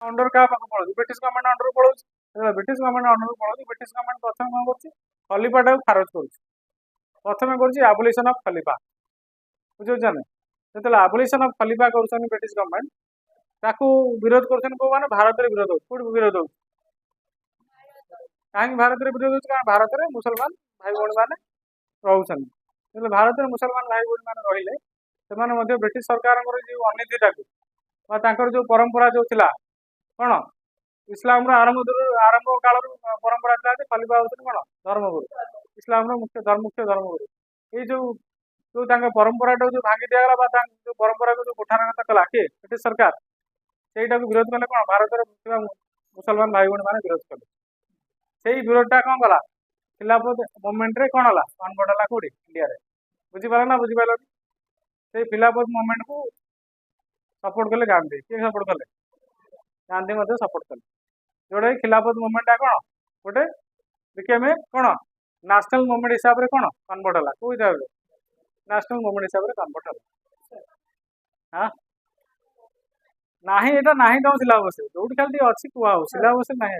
Under क्या पड़ो British government under पड़ो ब्रिटिश गवर्नमेंट अंडर पड़ो ब्रिटिश गवर्नमेंट प्रथम कौन कर खलीफा खारज कर प्रथम आबोलिशन ऑफ खलीफा बुझे जो आबोलिशन ऑफ खलीफा कर ब्रिटिश गवर्नमेंट ताकू विरोध कर भारत में विरोध हो विरोध हो कहीं भारत में विरोध हो भारत में मुसलमान भाई भौणी मैंने रोचे भारत में मुसलमान भाई भौणी मैंने रही ब्रिटिश सरकार जो अनीतिटा जो परंपरा जो थिला कौन इस्लाम आरंभ काल परंपरा था खलीफा होती कौन धर्मगुरु इस्लाम मुख्य धर्मगुरु ये जो परंपरा जो भांगी दिगला जो परंपरा को जो कोठारगत कला किए ब्रिटिश सरकार से विरोध कले कौन भारत में मुसलमान भाई भौणी मैंने विरोध कले से विरोधटा कौन कला खिलाफत मुवमेंट रे कौन है कन्वर्ट है कौटी इंडिया बुझीपार ना बुझीपार से खिलाफत मुवमेंट को सपोर्ट कले गांधी किए सपोर्ट कले गांधी सपोर्ट कले जोटा खिलाफत मुवमेंटा कौन गोटे बिकेम ए कौन नेशनल मुवमेंट हिसाब से कौन कन्वर्ट है कौ हिसाब से नेशनल मुवमेंट हिसाब से कन्वर्ट है हाँ ना यहाँ ना तुम सिलेबस जो खाली अच्छी कह सिलेबस ना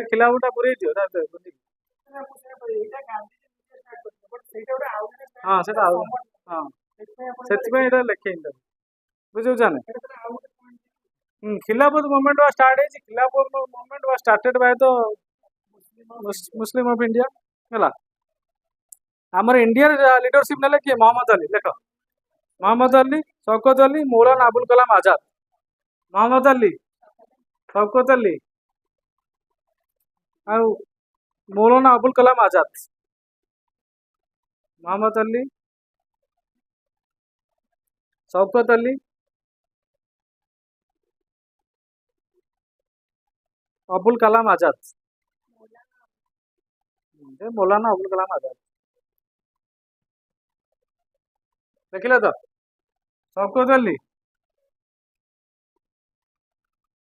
खिलाफटा पूरे हाँ से हाँ से लिखे बुझे खिलाफत मूवमेंट वाज स्टार्ट है खिलाफत movement was started by the Muslim of India है आमर इंडिया लीडरशिप ने किए मोहम्मद अली देख मोहम्मद अली शौकत अली मौलाना अबुल कलाम आजाद मोहम्मद अली शौकत अली मौलाना अबुल कलाम आजाद मोहम्मद अली शौकत अली अबुल कलाम आजाद मौलाना अबुल कलाम आजाद देखिले तो शौकत अली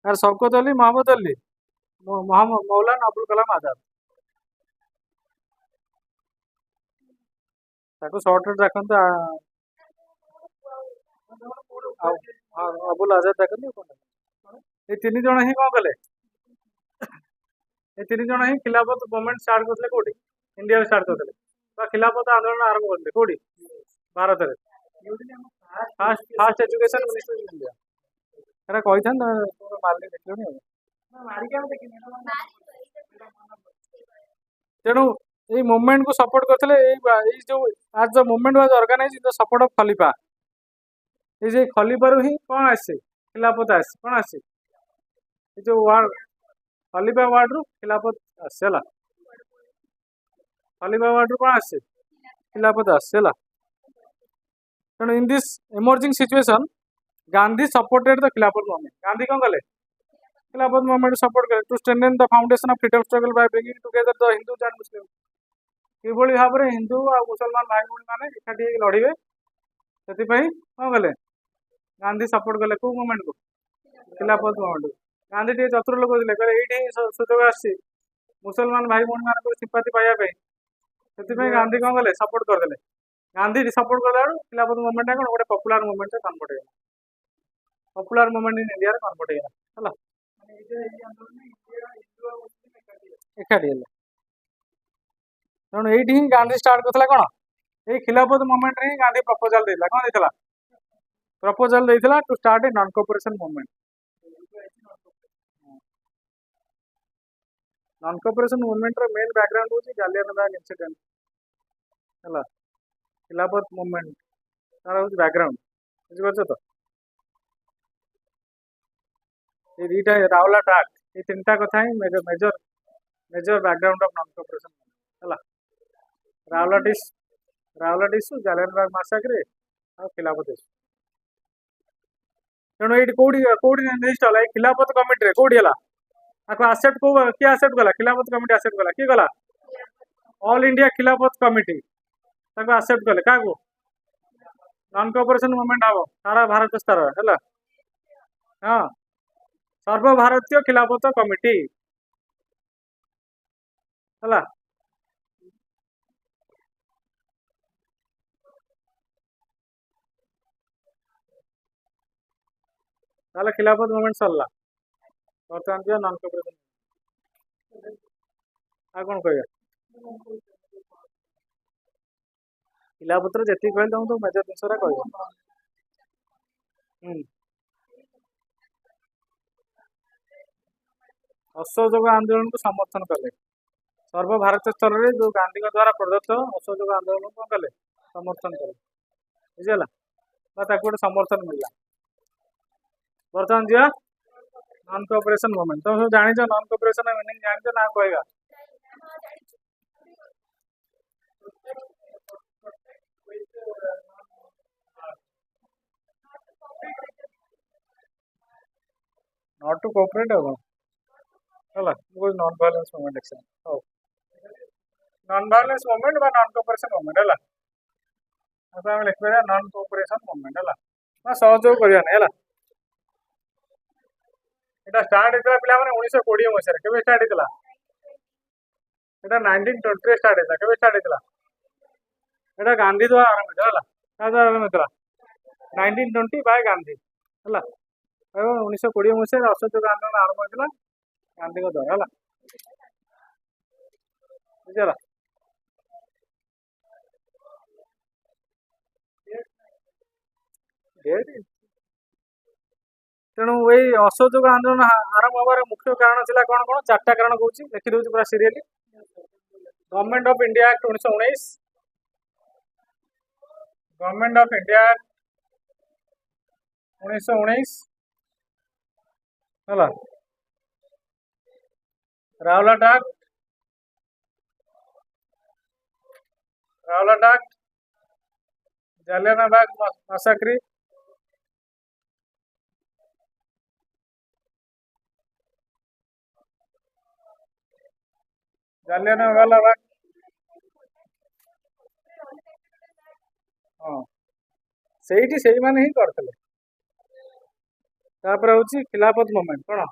यार शौकत अली मोहम्मद अली मौलाना अबुल कलाम आजाद ताको शॉर्टकट रखते अबुल आजाद देखते ये तीन जन ही कौन कले ये तीन जन ही खिलाफत मूवमेंट स्टार्ट करते कौटी इंडिया स्टार्ट करते खिलाफत आंदोलन आरंभ करते कौटी भारत में fast fast education minister India era कही था मार्क देखिए तेणु ये मूवमेंट को सपोर्ट करते जो आज the movement was organise in the support of खलीफा ये खलीफा ही कौन आसे खिलाफत आस कौन आसे जो वार्ड खलीफा वार्ड रु खिलाफत आसे खलीफा वार्ड रु कौन आसे खिलाफत आसे तेणु in this emerging situation Gandhi supported the Khilafat movement Gandhi कौन कले खिलाफत मूवमेंट सपोर्ट कले to strengthen the foundation of freedom struggle by bringing together the Hindus and Muslim किभली भाव में हिंदू और मुसलमान भाई भौणी मैंने एकाठी लड़े से कौन कले गांधी सपोर्ट कले कौ मूवमेंट को खिलाफत मूवमेंट गांधी टे चतुर लोक थे कहे ये सुजोग आसी मुसलमान भाई भौणी मान सिंपाती पाइबा से गांधी कौन कले सपोर्ट करदे गांधी सपोर्ट कला खिलाफत मूवमेंट कौन गोटे पपुलर मूवमेंट कन्वर्ट हो popular movement in India convert हो एकाठी तेणु ये गांधी स्टार्ट करता कौन ये खिलाफत मूवमेंट रे गांधी प्रपोजल देता कौन देता प्रपोजल देता to start a non cooperation movement non cooperation movement रो मेन बैकग्राउंड होची जालियानवाला इंसिडेंट है खिलाफत मूवमेंट तार होची बैकग्राउंड बुझी तो ये दीटा रावला ट्रैक ये तीनटा कथा ही major major major background of non cooperation है रावला इश्यू जालियानवाला मैसाक्रे और खिलाफत इश्यू तेणु ये कौटी कौटी निर्दिष्ट है खिलाफत कमिटी कौटी है आसेप्ट को किए आसेप्ट कला खिलाफत कमिटी आसेप्ट कला किए गला ऑल इंडिया खिलाफत कमिटी आसेप्ट कले क्या नॉन कोऑपरेशन मूवमेंट हम सारा भारत स्तर है हाँ सर्वभारतीय खिलाफत कमिटी है ताले खिलाफत मूवमेंट सरला बर्तमान जो नॉन कोऑपरेशन आ कौन कहया खिलाफत जी कहले तुम तो मेजर जिनसा कह असहयोग आंदोलन को समर्थन कले सर्वभारत स्तर में जो गांधी द्वारा प्रदत्त असहयोग आंदोलन को कले समर्थन कले बुझेगा गोटे समर्थन मिलला बर्तमान जी नॉन कोऑपरेशन मूवमेंट तुम सब जान नॉन कोऑपरेशन मीनिंग जान ना कहगा नॉट टू कोऑपरेट है नॉन वायलेंस मूवमेंट एक्शन हो नॉन वायलेंस मूवमेंट बा नॉन कोऑपरेशन मूवमेंट है तो आम लिख नॉन कोऑपरेशन मूवमेंट है सहयोग करिया नहीं है এটা স্টার্ট হইতলা পিলাମାନେ 1920 মସିହାରେ କେବେ ଷ୍ଟାର୍ଟ ହେଇଥିଲା এটা 1920 ରେ ଷ୍ଟାର୍ଟ ହେଇଥିଲା କେବେ ଷ୍ଟାର୍ଟ ହେଇଥିଲା এটা ଗାନ୍ଧୀ ଦ୍ୱାରା ଆରମ୍ଭ ହେଇଥିଲା ହେଲା କାହା ଦ୍ୱାରା ଆରମ୍ଭ ହେଇଥିଲା 1920 ବାय ଗାନ୍ଧୀ ହେଲା ଏବଂ 1920 ମସିହାରେ ଅସହଯୋଗ ଆନ୍ଦୋଳନ ଆରମ୍ଭ ହେଇଥିଲା ଗାନ୍ଧୀଙ୍କ ଦ୍ୱାରା ହେଲା ବୁଝିଲା तेणु यही असहयोग आंदोलन आरंभ हबार मुख्य कारण थिला कौन कौन चार्टा कारण कहूँ लिखि दूसरी पूरा serially government of India act 1919 government of India act 1919 है रावलाट एक्ट जालियानवाला बाग मैसाक्री जालियानवाला बाग हाँ से माने ही करते हूँ खिलाफत मूवमेंट कौन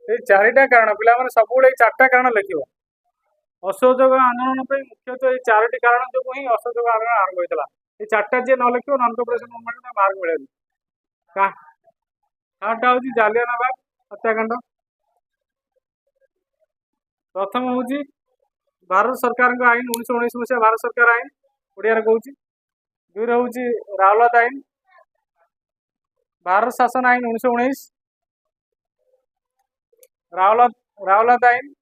ये चारिटा कारण पे सब चार्टा कारण लिख असहयोग आंदोलन मुख्यतः ये चारोटी कारण जो ही असहयोग आंदोलन आरंभ होता है चार्टा जी न लिख नॉन कोऑपरेशन मूवमेंट मार्क मिले काटा हूँ जालियानवाला बाग हत्याकांड प्रथम हूँ भारत सरकार आईन 1919 मसीहा भारत सरकार आईन ओडिया कहूँ दुई हूँ रावलाट आईन भारत शासन आईन 1919 रावलाट आईन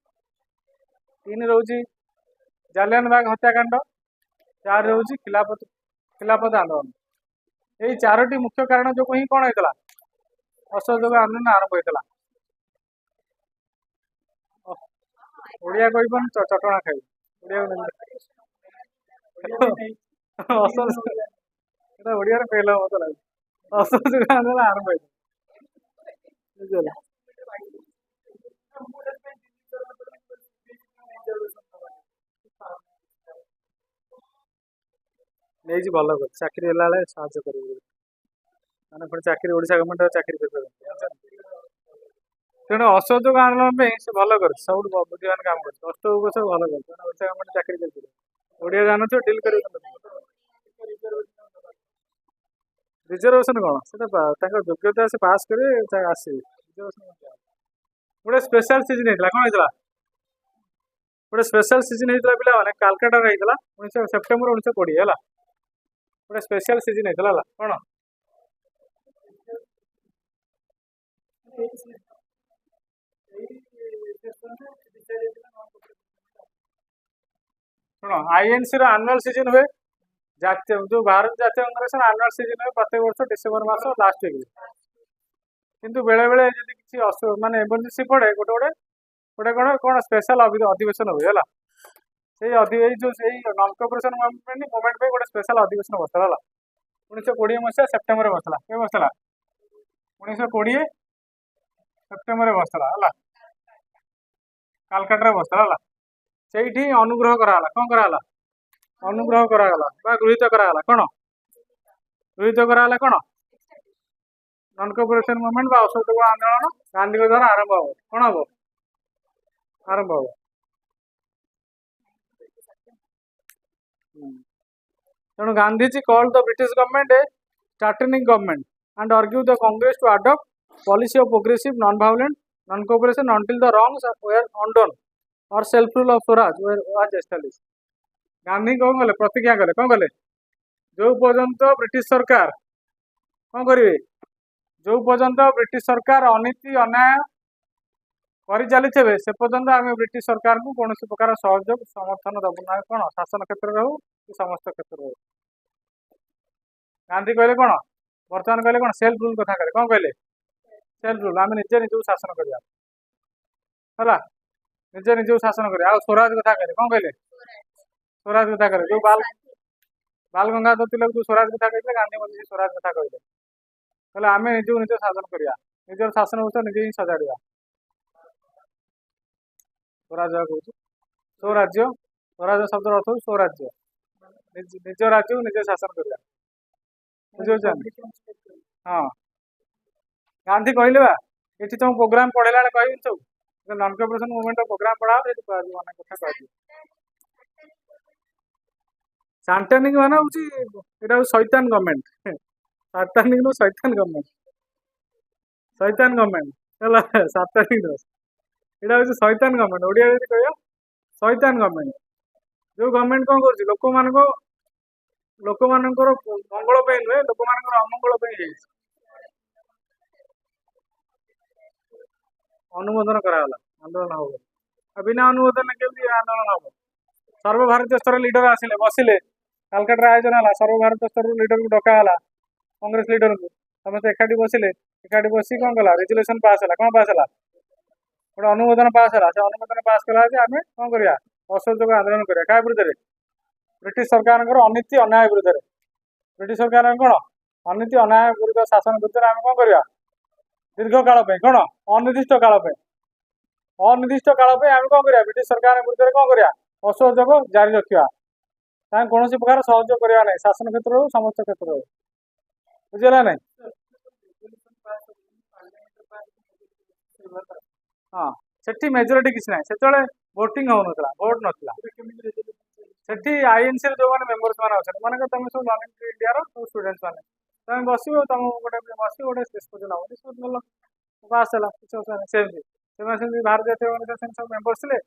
तीन रोज जालियानवाला बाग हत्याकांड चार रोज खिलाफत आंदोलन यही चारोटी मुख्य कारण जो ही कौन होता असहयोग आंदोलन आरंभ होता ओडिया कह चटणा खाई ओडिया फेल मत लगे असहयोग आंदोलन आरंभ होता नहीं भल कर चाकरी साहय कर मैंने पुणी चाकरी ओडिशा गवर्नमेंट चाकरी कर तेणु असहयोग आंदोलन से भल कर सब बुद्धिमान काम कर कष्ट बस भल कर ओडिशा गवर्नमेंट चाकरी कर ओडिया जान डिल कर रिजर्वेशन कौन से योग्यता से पास करे आसे गोटे स्पेशल सीजन होता कौन होता गोटे स्पेशल सीजन होता पिला मैंने कालकाटा होता 19 सेप्टेम्बर 1920 है गोटे स्पेशल सीजन होता कौन शुण आईएनसी आनुअल सीजन हुए जो भारत जातीय कांग्रेस आनुअल सीजन हुए प्रत्येक वर्ष डिसेम्बर मास लास्ट वीक किंतु बेले बेले जब किसी माने इमरजेंसी पड़े गोटे गोटे गोटे कौन कौन स्पेशल अधिवेशन हुए है जो नॉन कोऑपरेशन मूवमेंट पे गोटे स्पेशल अधिवेशन बसला 1920 मसीहा सेप्टेम्बर बसला के बसला 1920 सेप्टेम्बर बसला है कालकाटा बसला से अनुग्रह कराला कौन कराला अनुग्रह कराला गृहीत कराला कौन गृहीत कराला कौन नॉन कोऑपरेशन मूवमेंट असहयोग आंदोलन गांधी द्वारा आरंभ हम कौन हम आरंभ हम ତେଣୁ Gandhiji called the British government a tyrannic government and argued the Congress to adopt policy of progressive, non-violent, non-cooperation until the wrongs were undone or self-rule of Swaraj was established. Gandhi କଣ କଲେ ପ୍ରତିଜ୍ଞା କଲେ କଣ କଲେ ଯୋଉ ପର୍ଯ୍ୟନ୍ତ ବ୍ରିଟିଶ ସରକାର କଣ କରିବେ ଯୋଉ ପର୍ଯ୍ୟନ୍ତ ବ୍ରିଟିଶ ସରକାର ଅନୀତି ଅନ୍ୟାୟ କରି ଚାଲିଥିବେ ସେ ପର୍ଯ୍ୟନ୍ତ ଆମେ ବ୍ରିଟିଶ ସରକାରଙ୍କୁ କୌଣସି ପ୍ରକାର ସହଯୋଗ ସମର୍ଥନ ଦେବୁ ନାହିଁ କଣ ଶାସନ କ୍ଷେତ୍ରରେ ହଉ କି ସମସ୍ତ କ୍ଷେତ୍ରରେ ହଉ ଗାନ୍ଧୀ କହିଲେ କଣ ବର୍ତ୍ତମାନ କହିଲେ କଣ ସେଲ୍ଫ ରୁଲ କଥା କହିଲେ କଣ କହିଲେ ସେଲ୍ଫ ରୁଲ ଆମେ ନିଜେ ନିଜକୁ ଶାସନ କରିବା ହେଲା ନିଜେ ନିଜକୁ ଶାସନ କରିବା ଆଉ ସ୍ୱରାଜ କଥା କହିଲେ କଣ କହିଲେ ସ୍ୱରାଜ କଥା କହିଲେ ଯୋଉ ବାଲ ଗଙ୍ଗାଧର ତିଲକ ଯୋଉ ସ୍ୱରାଜ କଥା କହିଥିଲେ ଗାନ୍ଧୀ ମଧ୍ୟ ସେ ସ୍ୱରାଜ କଥା କହିଲେ କହିଲେ ଆମେ ନିଜକୁ ନିଜ ଶାସନ କରିବା ନିଜର ଶାସନ ବ୍ୟବସ୍ଥା ନିଜେ ହିଁ ସଜାଡ଼ିବା ସ୍ୱରାଜ କହୁଛି ସ୍ୱରାଜ୍ୟ ସ୍ୱରାଜ ଶବ୍ଦର ଅର୍ଥ ହଉଛି ସ୍ୱରାଜ୍ୟ ନିଜ ରାଜ୍ୟକୁ ନିଜେ ଶାସନ କରିବା ବୁଝିପାରୁଛନ୍ତି ହଁ ଗାନ୍ଧୀ କହିଲେ ବା ଏଠି ତମ ପ୍ରୋଗ୍ରାମ ପଢେଇଲା ବେଳେ କହିବି ସବୁ ନନ୍ କୋଅପରେସନ ମୁଭମେଣ୍ଟ ପ୍ରୋଗ୍ରାମ ପଢା ହବ ସେଠି କୁହାଯିବ ଅନେକ କଥା କୁହାଯିବ ସାଣ୍ଟାନିକ ମାନେ ହଉଛି ଏଇଟା ହଉଛି ଶୈତାନ ଗଭର୍ଣ୍ଣମେଣ୍ଟ ସାଟାନିକ ନୁହଁ ଶୈତାନ ଗଭର୍ଣ୍ଣମେଣ୍ଟ ହେଲା ସାଟାନିକ ନୁହଁ ଏଇଟା ହଉଛି ଶୈତାନ ଗଭର୍ଣ୍ଣମେଣ୍ଟ ଓଡିଆ ଯଦି କହିବ ଶୈତାନ ଗଭର୍ଣ୍ଣମେଣ୍ଟ ଯୋଉ ଗଭର୍ଣ୍ଣମେଣ୍ଟ କଣ କରୁଛି ଲୋକମାନଙ୍କର ମଙ୍ଗଳ ପାଇଁ ନୁହେଁ ଲୋକମାନଙ୍କର ଅମଙ୍ଗଳ ପାଇଁ ହେଇଛି ଅନୁମୋଦନ କରାଗଲା ଆନ୍ଦୋଳନ ହବ ଆଉ ବିନା ଅନୁମୋଦନ କେମିତି ଆନ୍ଦୋଳନ ହବ ସର୍ବଭାରତୀୟ ସ୍ତର ଲିଡର ଆସିଲେ ବସିଲେ କାଲକାଟାରେ ଆୟୋଜନ ହେଲା ସର୍ବଭାରତୀୟ ସ୍ତରରୁ ଲିଡରକୁ ଡକା ହେଲା କଂଗ୍ରେସ ଲିଡରକୁ ସମସ୍ତେ ଏକାଠି ବସିଲେ ଏକାଠି ବସି କଣ କଲା ରେଜୁଲେସନ ପାସ୍ ହେଲା କଣ ପାସ୍ ହେଲା ଗୋଟେ ଅନୁମୋଦନ ପାସ୍ ହେଲା ସେ ଅନୁମୋଦନ ପାସ୍ କଲା ଯେ ଆମେ କଣ କରିବା ଅସହଯୋଗ ଆନ୍ଦୋଳନ କରିବା କାହା ବିରୁଦ୍ଧରେ ବ୍ରିଟିଶ ସରକାରଙ୍କର ଅନୀତି ଅନ୍ୟାୟ ବିରୁଦ୍ଧରେ ବ୍ରିଟିଶ ସରକାର କଣ ଅନୀତି ଅନ୍ୟାୟ ବିରୁଦ୍ଧ ଶାସନ ବିରୁଦ୍ଧରେ ଆମେ କଣ କରିବା ଦୀର୍ଘ କାଳ ପାଇଁ କଣ ଅନିର୍ଦ୍ଦିଷ୍ଟ କାଳ ପାଇଁ ଆମେ କଣ କରିବା ବ୍ରିଟିଶ ସରକାର ବିରୁଦ୍ଧରେ କଣ କରିବା ଅସହଯୋଗ ଜାରି ରଖିବା ତାଙ୍କୁ କୌଣସି ପ୍ରକାର ସହଯୋଗ କରିବା ନାହିଁ ଶାସନ କ୍ଷେତ୍ର ହଉ ସମସ୍ତ କ୍ଷେତ୍ର ହଉ ବୁଝିଲା ନାଇଁ ହଁ ସେଠି ମେଜରିଟି କିଛି ନାହିଁ ସେତେବେଳେ ଭୋଟିଂ ହଉନଥିଲା ଭୋଟ ନଥିଲା ସେଠି ଆଇଏନସି ରେ ଯୋଉମାନେ ମେମ୍ବର୍ସ ମାନେ ଅଛନ୍ତି ମନେକର ତମେ ସବୁ ନନ୍ ଇଣ୍ଡିଆର ସବୁ ଷ୍ଟୁଡେଣ୍ଟ ମାନେ ତମେ ବସିବ ତମକୁ ଗୋଟେ ବସିବ ଗୋଟେ ନିଷ୍ପତ୍ତି ନବ ନିଷ୍ପତ୍ତି ନେଲ ପାସ୍ ହେଲା କିଛି ଅସୁବିଧା ନାହିଁ ସେମିତି ସେମାନେ ସେମିତି ଭାରତ ଜାତୀୟ କଂଗ୍ରେସ ସବୁ ମେମ୍ବର ଥିଲେ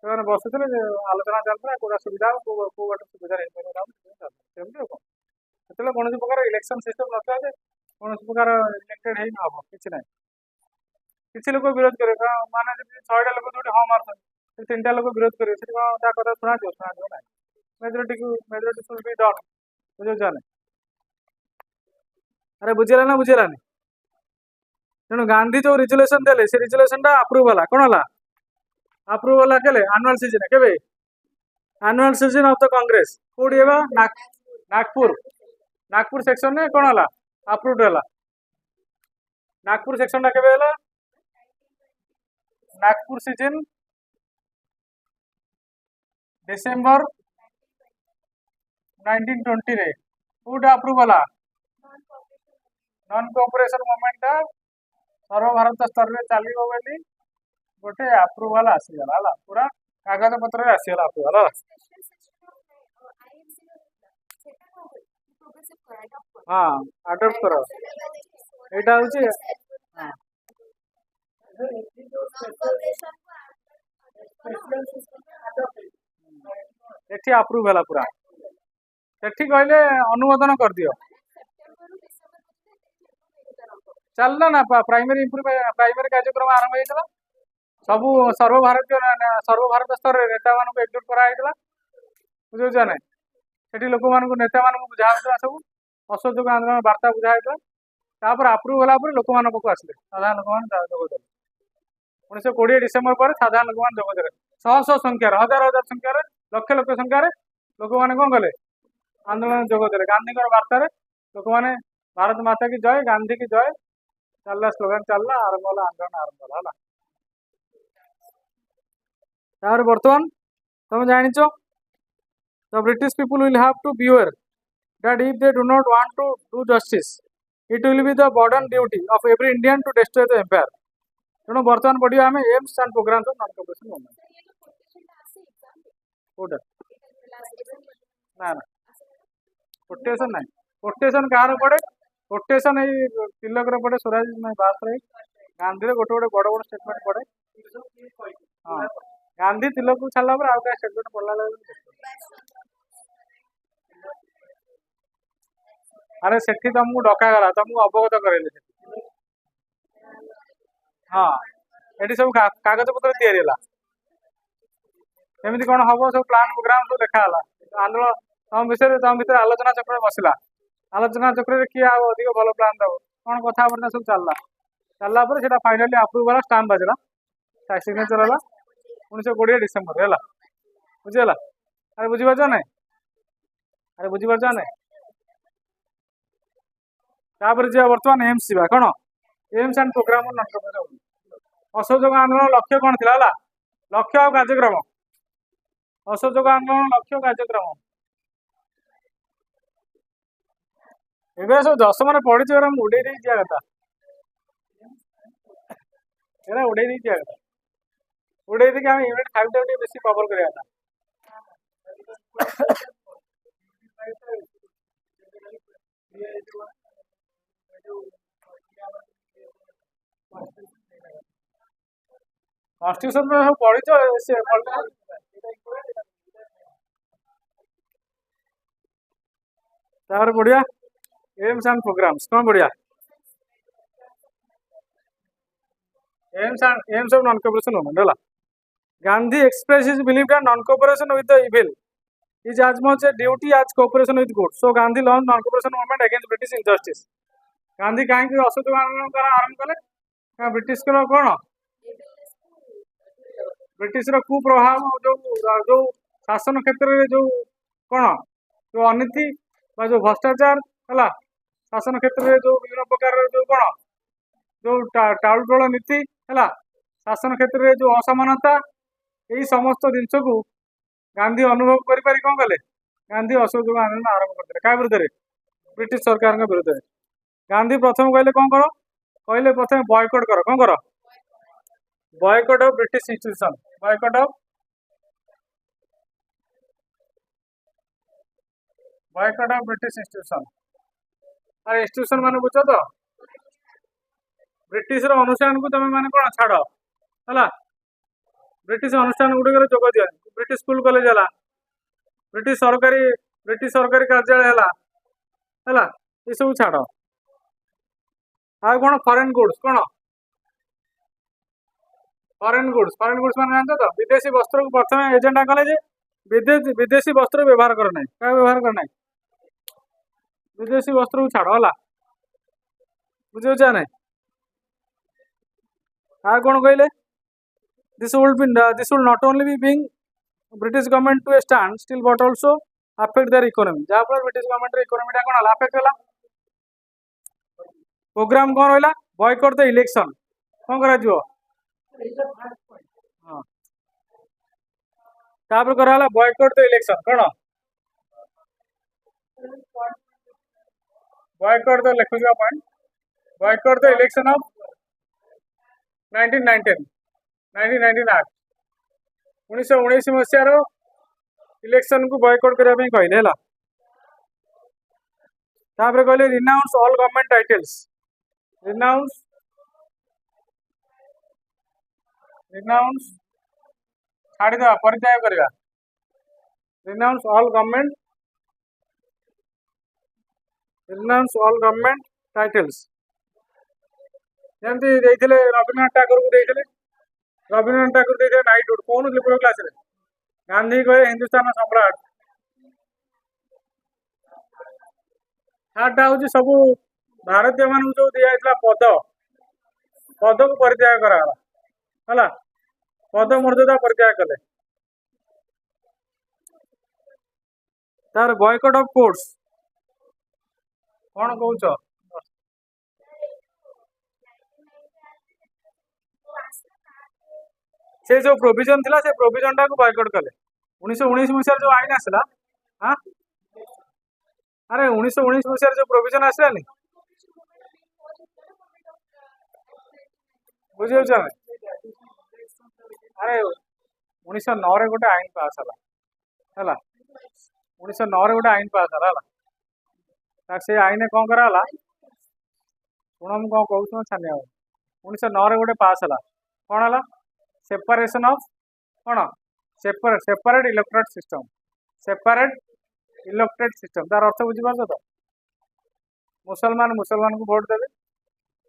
ସେମାନେ ବସୁଥିଲେ ଆଲୋଚନା ଚାଲିଥିଲା କୋଉଟା ସୁବିଧା ହବ କୋଉ ଗୋଟେ ସୁବିଧା ହେଇପାରିବ ସେମିତି ଆଉ କଣ ସେତେବେଳେ କୌଣସି ପ୍ରକାର ଇଲେକ୍ସନ ସିଷ୍ଟମ ନଥିଲା ଯେ କୌଣସି ପ୍ରକାର ଇଲେକ୍ଟେଡ ହେଇ ହବ କିଛି ନାହିଁ କିଛି ଲୋକ ବିରୋଧ କରିବେ ମାନେ ଯଦି 100ଟା ଲୋକ ଯୋଉଠି ହଁ ମାରୁଛନ୍ତି 3ଟା ଲୋକ ବିରୋଧ କରିବେ ସେଠି କଣ ତା କଥା ଶୁଣାଯିବ ନାହିଁ ମେଜରିଟି ସୁଲ୍ ବି ଡନ୍ ବୁଝୁଛ ନା ଆରେ ବୁଝିଲାନି ତେଣୁ ଗାନ୍ଧୀ ଯୋଉ ରିଜୁଲେସନ ଦେଲେ ସେ ରିଜୁଲେସନ ଟା ଆପ୍ରୁଭ ହେଲା କଣ ହେଲା ଆପ୍ରୁଭ ହେଲା କେବେ ଆନୁଆଲ ସିଜନ କେବେ annual season of the Congress କୋଉଠି ହେବା नागपुर सेक्शन में कौन है अप्रूव्ड है नागपुर सेक्शन टा केबे है नागपुर सीजन डिसेंबर 1920 रे कोटा अप्रूव है नॉन कोऑपरेशन मूवमेंट सर्वभारत स्तर में चलो बोली गोटे अप्रूवाल आसीगला पूरा कागज पत्र आसीगला अप्रूवाल हाँ अडॉप्ट करो एटा होची एठी अप्रूव है पूरा सेठी कहले अनुमोदन कर दियो चलना ना प्राइमरी प्राइमरी कार्यक्रम आरंभ होता सब सर्वभारत स्तर में नेता मान एकजुट कराइला बुझुच ना सेठी लोक मान नेता मान बुझा सब असहयोग आंदोलन वार्ता बुझाइला अप्रूव है लोक मान पाक आसिले साधारण लोक मैंने जोगदेले 1920 डिसेम्बर पर साधारण लोक मैंने जोगदेले शह संख्यार हजार हजार संख्यार लक्ष लक्ष संख्यार लोक मैंने कौन कले आंदोलन जोगदेले गांधी वार्तार लोक मैंने भारत माता की जय गांधी की जय चलला स्लोगान चलला आरंभ होला आंदोलन आरंभ होला तार बर्तमान तुम जानिचो the British people will have to beware that if they do not want to do justice it will be the burden duty of every Indian to destroy the empire तेणु बर्तमान पढ़िया आम aims and programmes of non cooperation movement कोटा ନା ନା quotation ନାହିଁ। Quotation କାହାର ପଡେ? କୋଟେସନ ଏଇ ତିଲକର ପଡେ, ସ୍ୱରାଜ ଦାସରେ, ଗାନ୍ଧୀରେ ଗୋଟେ ଗୋଟେ ବଡ ବଡ ଷ୍ଟେଟମେଣ୍ଟ ପଡେ। ହଁ ଗାନ୍ଧୀ ତିଲକକୁ ଛାଡ଼ିଲା ପରେ ଆଉ କାହା ଷ୍ଟେଟମେଣ୍ଟ ପଡିଲା ବେଳକୁ ଆରେ ସେଠି ତମକୁ ଡକାଗଲା, ତମକୁ ଅବଗତ କରାଇଲେ ସେଠି। ହଁ ଏଠି ସବୁ କାଗଜ ପତ୍ର ତିଆରି ହେଲା, କେମିତି କଣ ହବ ସବୁ ପ୍ଲାନ ପ୍ରୋଗ୍ରାମ ସବୁ ଦେଖାହେଲା। ଆନ୍ଦୋଳନ ତମ ଭିତରେ ଆଲୋଚନା ଚକ୍ର ବସିଲା। ଆଲୋଚନା ଚକ୍ରରେ କିଏ ଆଉ ଅଧିକ ଭଲ ପ୍ଲାନ ଦବ, କଣ କଥାବାର୍ତ୍ତା ସବୁ ଚାଲିଲା। ଚାଲିଲା ପରେ ସେଟା ଫାଇନାଲି ଆପ୍ରୁଭ ହେଲା, ଷ୍ଟାମ୍ପ ବାଜିଲା, ସିଗ୍ନେଚର ହେଲା 1920 ଡିସେମ୍ବର ହେଲା। ବୁଝିଗଲା? ଆରେ ବୁଝିପାରୁଛ ନାଇଁ? ଆରେ ବୁଝିପାରୁଛ ନାଇଁ? ତାପରେ ଯିବା ବର୍ତ୍ତମାନ ଏମ୍ସ ଯିବା। କଣ ଏମ୍ସ ଆଣ୍ଡ ପ୍ରୋଗ୍ରାମ ଅସହଯୋଗ ଆନ୍ଦୋଳନ ଲକ୍ଷ୍ୟ କଣ ଥିଲା ହେଲା? ଲକ୍ଷ୍ୟ ଆଉ କାର୍ଯ୍ୟକ୍ରମ। ଅସହଯୋଗ ଆନ୍ଦୋଳନ ଲକ୍ଷ୍ୟ କାର୍ଯ୍ୟକ୍ରମ ଏବେ ସବୁ ଦଶମରେ ପଢିଛୁ, ଏରା ମୁଁ ଉଡେଇ ଦେଇକି ଯିବା କଥା। ଏରା ଉଡେଇ ଦେଇକି ଯିବା କଥା। ଉଡେଇ ଦେଇକି ଆମେ ୟୁନିଟ୍ 5 ଟାକୁ ଟିକେ ବେଶୀ କଭର କରିବା କଥା। କନଷ୍ଟିଟ୍ୟୁସନ ସବୁ ପଢିଛ ସେ ତାପରେ ବଢିଆ ଏମ୍ସ ଆଣ୍ଡ ପ୍ରୋଗ୍ରାମ୍ସ କଣ ବଢିଆ aims of non cooperation movement है Gandhi express his believe that non cooperation with the evil is as much a duty as cooperation with good so Gandhi launch non cooperation movement against British injustice Gandhi कहीं असहयोग आंदोलन आरंभ कले British कौन British कुप्रभाव जो जो शासन क्षेत्र में जो कौन जो अनीति जो भ्रष्टाचार है शासन क्षेत्र में जो विभिन्न प्रकार जो कौन जो टाउलटोल नीति है शासन क्षेत्र में जो असमानता यही समस्त जिनस को गांधी अनुभव करें कौन कले गांधी असहयोग आंदोलन आरंभ करते क्या विरुद्ध ब्रिटिश सरकार विरुद्ध गांधी प्रथम कहले कौन कर कहले प्रथम बॉयकॉट कर कौन कर boycott of British institution boycott of British institution अरे इंस्टीट्यूशन माने बुझ तो ब्रिटिश अनुष्ठान को तुम मैंने कौन छाड़ है ब्रिटिश अनुष्ठान गुड़िक जोग दिया ब्रिटिश स्कूल कॉलेज है ब्रिटिश सरकारी कार्यालय है ये सब छाड़ आ कौन फॉरेन गुड्स कौन फॉरेन गुड्स मान जानते तो विदेशी वस्त्र को प्रथम एजेंडा कले विदेशी वस्त्र व्यवहार करना क्या व्यवहार करना विदेशी वस्त्र को छाड़ है बुझे ना आ कौन कहले this will not only be being British government to a stand still but also affect their economy जहाँ पर ब्रिटिश गवर्नमेंट इकोनॉमी टा कौन अफेक्ट है प्रोग्राम कौन रहा बॉयकॉट द इलेक्शन कौन करा करा बॉयकॉट द इलेक्शन कौन बॉयकॉट द लिखुआ point boycott the election of 1919 act 1919 मसीहार इलेक्शन को बॉयकॉट करने कहले कहले renounce all government titles renounce छाड़ीदा परित्याग करवा रिनाउंस ऑल गवर्नमेंट टाइटल्स जमती रवीन्द्रनाथ ठाकुर को देते रवीन्द्रनाथ ठाकुर देते नाइटहुड कौन लिबरल क्लास रे गांधी कहे हिंदुस्तान सम्राट थार्डा हूँ सब भारतीय मान जो दिखाई पद पद को परित्याग कराला पद मर्यादा परित्याग कले तार बॉयकॉट ऑफ कोर्ट्स कौन कौच से जो प्रोविजन थिला से प्रोविजन टा को बॉयकॉट कले 1919 मसीह जो आईन आसला हाँ अरे 1919 मसीह जो प्रोविजन आसला नहीं बुझे अरे 1909 रे गोटे आईन पास है 1909 रे गोटे आईन पास है से आईन कौन कराला शुण मुझे कौन कहूँ छानिया 1909 रे गोटे पास है कौन है सेपरेशन ऑफ कौन separate electorate system separate electorate system तार अर्थ बुझीपार तो मुसलमान मुसलमान को भोट देवे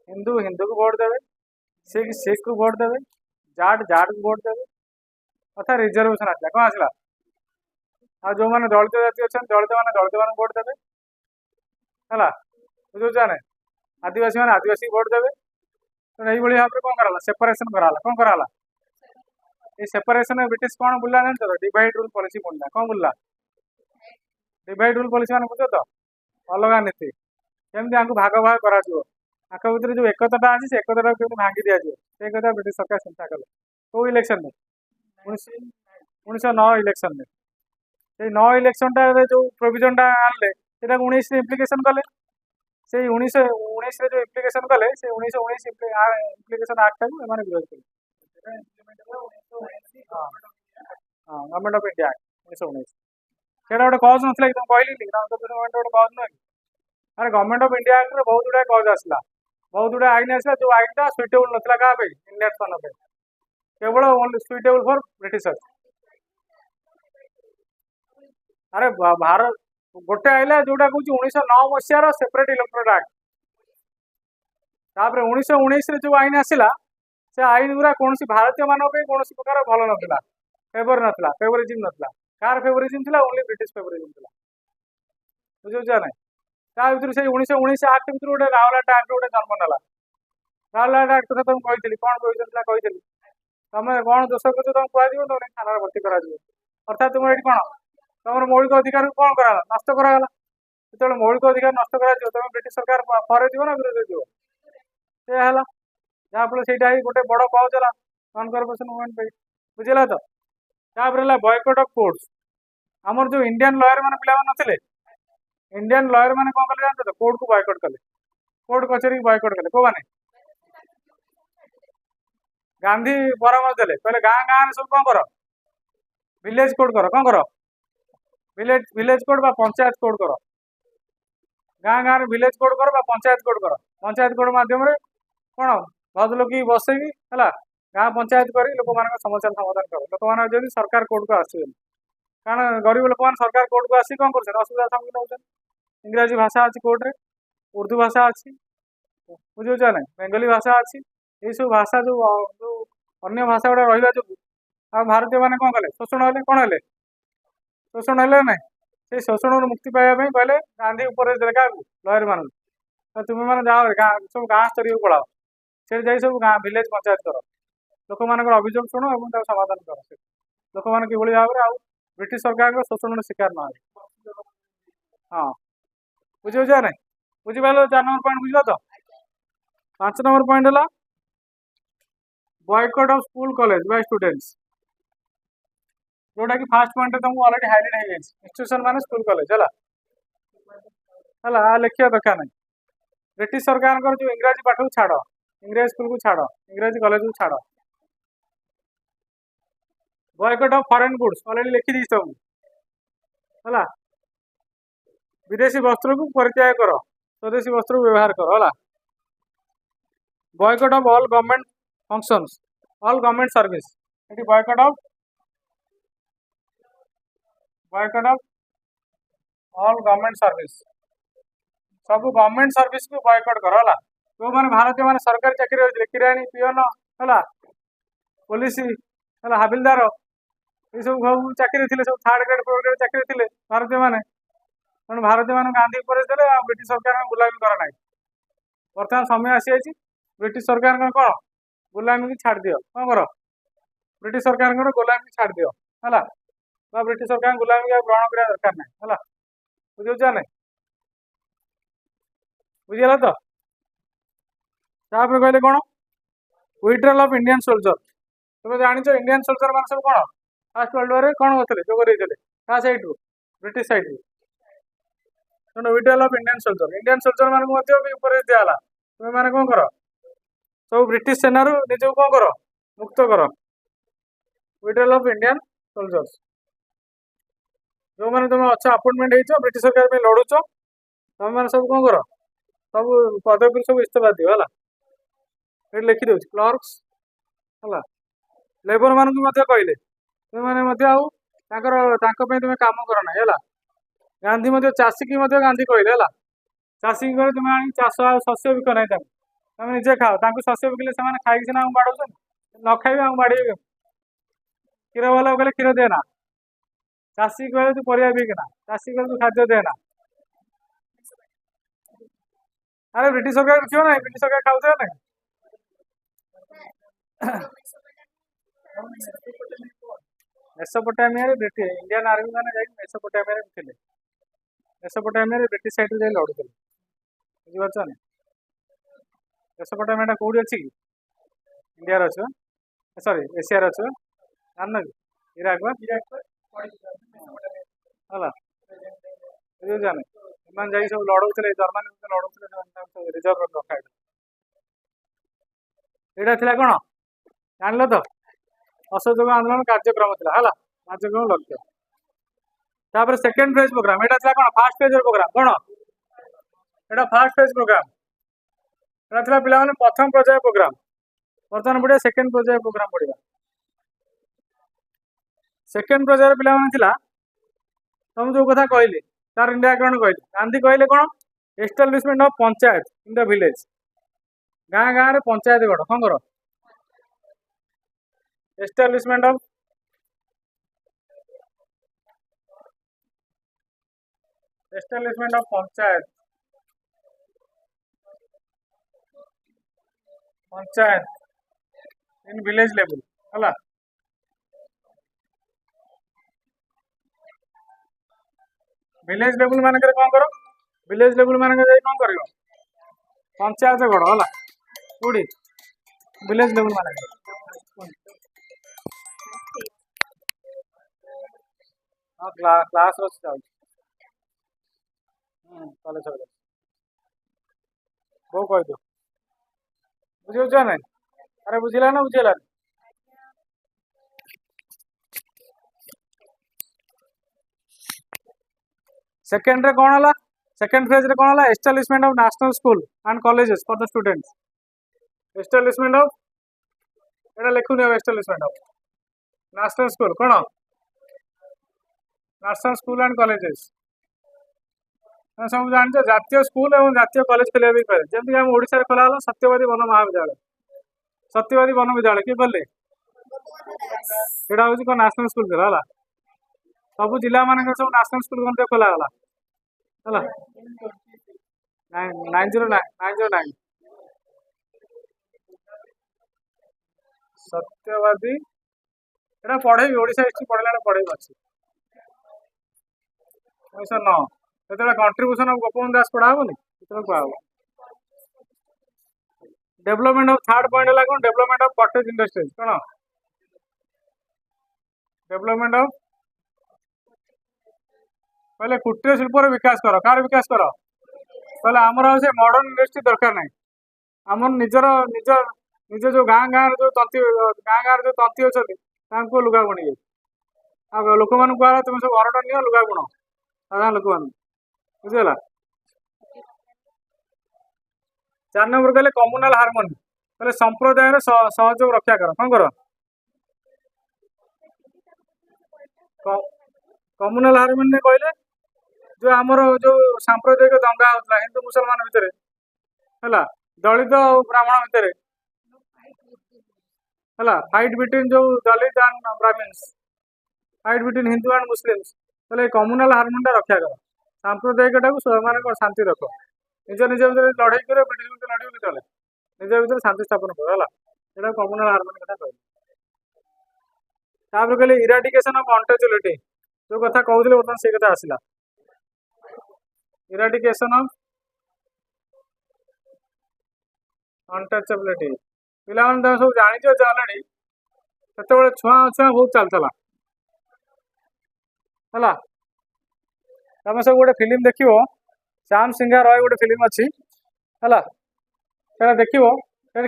हिंदू हिंदू को भोट देवे सिख सिख को भोट देवे जाट जाट को भोट देवे अर्थात रिजर्वेशन आसला कौन आसला आ जो मैंने दलित जाति अच्छा दलित मैंने दलित मान भोट देवे है बुझे ना आदिवासी मैंने आदिवासी भोट देवे तो यही भाव में कौन कराला सेपरेशन कराला कौन कराला ये सेपरेशन ब्रिटिश कौन बुला जान डिवाइड रूल पॉलिसी बुला कौन बुला डिवाइड रूल पॉलिसी मैंने बुझ तो अलग नीति केमती आपको भाग भाग करा भर जो एकता अच्छी से एकता को भांगी दि जाए से कथा ब्रिटिश सरकार चिंता कले कौ इलेक्शन में 1909 इलेक्शन में से 9 इलेक्शन जो प्रोविजन टा आनले 19 इम्प्लिकेशन कले से 19 जो इम्प्लिकेशन कले से 1919 इम्प्लिकेशन एक्ट को एम विरोध कले गवर्नमेंट ऑफ इंडिया एक्ट 1919 से गोटे कज ना कि तुम कहली गवर्नमेंट गोटे कज नुह अरे गवर्नमेंट ऑफ इंडिया एक्ट बहुत गुड़ा कज आसला बहुत गुड़ा आईन आसला जो आईन टा सुइटेबल नाला क्या इंडियंस मान केवल ओनली सुइटेबल फॉर ब्रिटिशर्स अरे भारत गोटे आईला जोटा कौन 1909 मसीहार सेपरेट इलेक्टोरेट एक्ट तापर 1919 जो आईन आसला से आईन गुरा कौन भारतीय मान कौन प्रकार भल नाला फेवर नाला फेवरिजम नाला कार फेवरिजम थी ओनली ब्रिटिश फेवरिजम थी बुझे ना ता भर से 1919 आक्ट भर गोटे रावलाट आक्ट गोटे जन्म नाला रावलाट आक्ट कथा तुम कही कौन कही तुम कौन दोष कर तुम कह तुम थाना भर्ती कर अर्थात तुम ये कौन तुम मौलिक अधिकार को कौन करा नष्ट कराला जो मौलिक अधिकार नष्ट कर तुम ब्रिटिश सरकार पर जीव ना विरोध जीव से जहाँफल से गोटे बड़ कज है नन करप्शन मूवमेंट बुझेगा तो तापर बॉयकॉट ऑफ कोर्ट्स आमर जो इंडियन लॉयर मैंने पिला नथिले इंडियन लॉयर मैंने कौन कले जानते तो कोर्ट को बॉयकॉट कले कोर्ट कचेरी को बॉयकॉट कले को माने गांधी परामर्श देले कहले गाँ गाँव सब कौन कर विलेज कोर्ट कर विलेज कोर्ट बा पंचायत कोर्ट कर गाँ गाँव विलेज कोर्ट कर बा पंचायत कोर्ट माध्यम कौन भद्रलोकी बसैकी है गाँ पंचायत कर लोक मान समस्या समाधान कर लोक मैंने सरकार कोर्ट को आस कारण गरीब लोक मैंने सरकार कोर्ट को आसी कौन कर असुविधा सम्मुखीन होते इंग्राजी भाषा अच्छी कोर्ट रे उर्दू भाषा अच्छी बुझे ना बेंगली भाषा अच्छी ये सब भाषा जो अन्य भाषा गुड़ा रहा जो आ भारतीय मैंने कौन कले शोषण हेले कौन हेले शोषण हेले ना से शोषण मुक्ति पाइबा कहले गांधी उपदेश देले क्या लयर मान तुम्हें मैंने जाओ सब गाँ स्तर को पढ़ाओ से जा सब गाँ विलेज पंचायत कर लोक मान अभियोग शुण और समाधान कर लोक मैंने कि भाव में ब्रिटिश सरकार शोषण शिकार ना हाँ बुझे ना बुझिपार 4 नंबर पॉइंट बुझल तो 5 नंबर पॉइंट है boycott of school college by students जोटा कि फास्ट पॉइंट तुमको ऑलरेडी हाईलाइट हो इंस्टीट्यूशन माने स्कूल कॉलेज है लिखा दरकार नहीं ब्रिटिश सरकार जो इंग्राजी पाठ को छाड़ इंग्राजी स्कूल को छाड़ इंग्राजी कॉलेज को छाड़ boycott of foreign goods already लिखी दी सब है विदेशी वस्त्र को परित्याग कर स्वदेशी वस्त्र को व्यवहार कर है boycott of all government functions all government service ये boycott of all government service सब गवर्नमेंट सर्विस को बॉयकॉट कर है जो मैंने भारतीय मैंने सरकारी चाकरी होते किराणी पियन है पुलिस है हाबिलदार ये सब सब चाकरी थे सब 3rd ग्रेड 4th ग्रेड चाकरी थे भारतीय मैंने तेणु भारतीय मान गांधी उपदेश देले ब्रिटिश सरकार गुलामी कर ना बर्तमान समय आसी जाइए ब्रिटिश सरकार कौन गुलामी की छाड़ दियो कौन कर ब्रिटिश सरकार गुलामी छाड़ दियो है ब्रिटिश सरकार गुलामी ग्रहण करा दरकार ना है बुझे ना बुझीगला तो कहले कौन विड्रॉल ऑफ इंडियन सोल्जर तुम जान इंडियन सोल्जर मान सब कौन फास्ट वर्ल्ड वार कौन करते जो क्या सैड रू ब्रिटिश सैड रू तेणु विड्रॉल ऑफ इंडियन सोल्जर मान उपदेश दिगला तुम्हें मैंने कौन कर सब ब्रिटिश सेना निज कौन कर मुक्त कर विड्रॉल ऑफ इंडियन सोल्जर्स जो मैंने तुम अच्छे अपॉइंटमेंट हो ब्रिटिश सरकार में लड़ुच तुम मैंने सब कौन कर सब पदवी सब इस्तीफा दियो है ये लिखी दूँ क्लर्क्स है लेबर मान कहले तुम तुम काम कर ना है गांधी चाषी की गांधी कहले है चाषी की कहले तुम चाष शस्य बिक ना तुम निजे खाओ शस्य बिकले से खाई सीना बाड़ौ न खाइबे बाड़े क्षीर वाला कहले क्षीर देना चाषी कहले तू परिया बिकना चाषी कहले तू खाद्य देना अरे ब्रिटिश सरकार क्यों ना ब्रिटिश सरकार खाऊ ना मेसोपोटामिया ब्रिटिश इंडियन आर्मी मैंने जाए मेसोपोटामिया थे मेसोपोटामिया ब्रिटिश साइड जाए लड़ुले बुझीपार ना मेसोपोटामिया कौटी अच्छी इंडिया अच्छे सॉरी एशियार अच्छे जान कि इराक है जाने इन सब लड़ौले जर्मनी लड़ौले रिजर्व रखा यहाँ थी कौन जान तो असहयोग आंदोलन कार्यक्रम था है कार्यक्रम लक्ष्य तापर सेकेंड फेज प्रोग्राम यहाँ कौन फास्ट फेज प्रोग्राम कौन यहाँ फास्ट फेज प्रोग्राम यहाँ पे प्रथम पर्याय प्रोग्राम बर्तमान पढ़िया सेकेंड पर्याय प्रोग्राम पढ़ा सेकेंड पर्यायर पे तुम जो कथा कहली तार इंडियाकरण कहली गांधी कहले कौन establishment of panchayat in the village गाँ गाँव में पंचायत गढ़ कौन कर establishment of panchayat in village level है विलेज लेवल मान कौन कर विलेज लेवल मान कौन कर पंचायत गढ़ है कौटी विलेज लेवल मान क्लास कॉलेज वो कह दो बुझे ना अरे बुझला ना बुझेगा सेकेंड रे कौन है सेकेंड फेज रे कौन है establishment of national school and colleges for the students establishment of Etah लिखुनी establishment of national school कौन नेशनल स्कूल एंड कॉलेजेस सब जान जातीय स्कूल और जातीय कॉलेज खोलिया भी पारे जमी आम ओडिशा खोला सत्यवादी वन महाविद्यालय सत्यवादी वन विद्यालय किए खोले यहाँ हूँ कौन नेशनल स्कूल था है सब जिला मान सब नेशनल स्कूल कौन खोलागला है 909 सत्यवादी यहाँ पढ़े ओडिशा हिस्ट्री पढ़ला पढ़े अच्छी 1909 जो कंट्रीब्यूशन ऑफ गोपबंधु दास पढ़ा हेनी कह डेवलपमेंट ऑफ थर्ड पॉइंट है कौन डेवलपमेंट ऑफ कॉटेज इंडस्ट्रीज कौन डेवलपमेंट ऑफ पहले कुटीर शिल्प विकास कर कार विकास कर पहले आमर से मॉडर्न इंडस्ट्री दरकार ना आम निजर निज निज जो गाँ गाँव जो तंती गाँ गाँव जो तंती अच्छा लुगा बुणी लोक मान कह तुम सब घरटा नि लुगा बुण साधारण लोक मान बुझीगला 4 नंबर कहले कम्युनाल हार्मोनी कहले संप्रदाय सहयोग रक्षा कर कौन कर कम्युनाल हार्मोनी कहले जो आमर जो सांप्रदायिक दंगा होता हिंदू मुसलमान भितर है दलित और ब्राह्मण भितर है फाइट बिटवीन जो Dalit and Brahmins fight between Hindu and Muslims कहले कम्युनाल हार्मोनी रक्षा कर सांप्रदायिक मान शांति रख निज निज भर लड़ाई कर ब्रिटिश भर लड़ के निज भर शांति स्थापन कर है कम्युनाल हार्मोनी कथा कहले कहले इराडिकेशन ऑफ अनटचेबिलिटी जो कथा कहते बर्तमान से कथा आसला इराडिकेशन ऑफ अनटचेबिलिटी पिला सब जानी जाने से छुआ छुआ बहुत चलता है तुम सब गोटे फिल्म देख श्याम सिंघा रॉय गोटे फिल्म अच्छी है देख